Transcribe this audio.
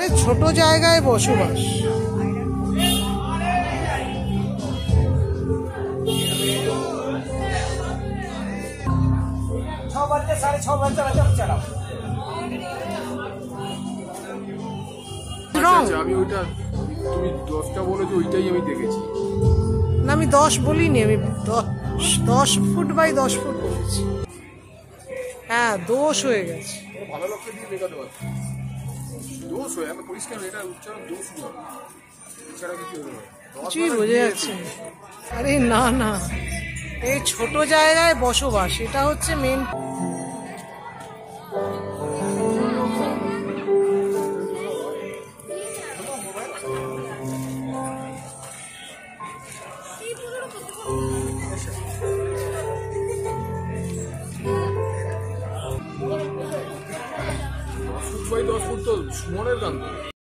মানে ছোট জায়গায় বসবাস। আমি ওইটা তুমি 10টা বলেছো, ওইটাই আমি দেখেছি। না আমি 10 বলিনি, আমি 10 ফুট বাই 10 ফুট বলেছি। হ্যাঁ দোষ হয়ে গেছে। ভালো লোককে দিয়ে দেখাতে পারছি দোষ হয়ে আমি পরিষ্কার, এটা উচ্চারণ দোষ নয়, এছাড়া কিছু হতে পারে। কিছুই বোঝা যাচ্ছে না। আরে না না, এই ছোট জায়গায় বসবাস, এটা হচ্ছে মেন। ফুট বাই 10 ফুট তো সুমনের গান।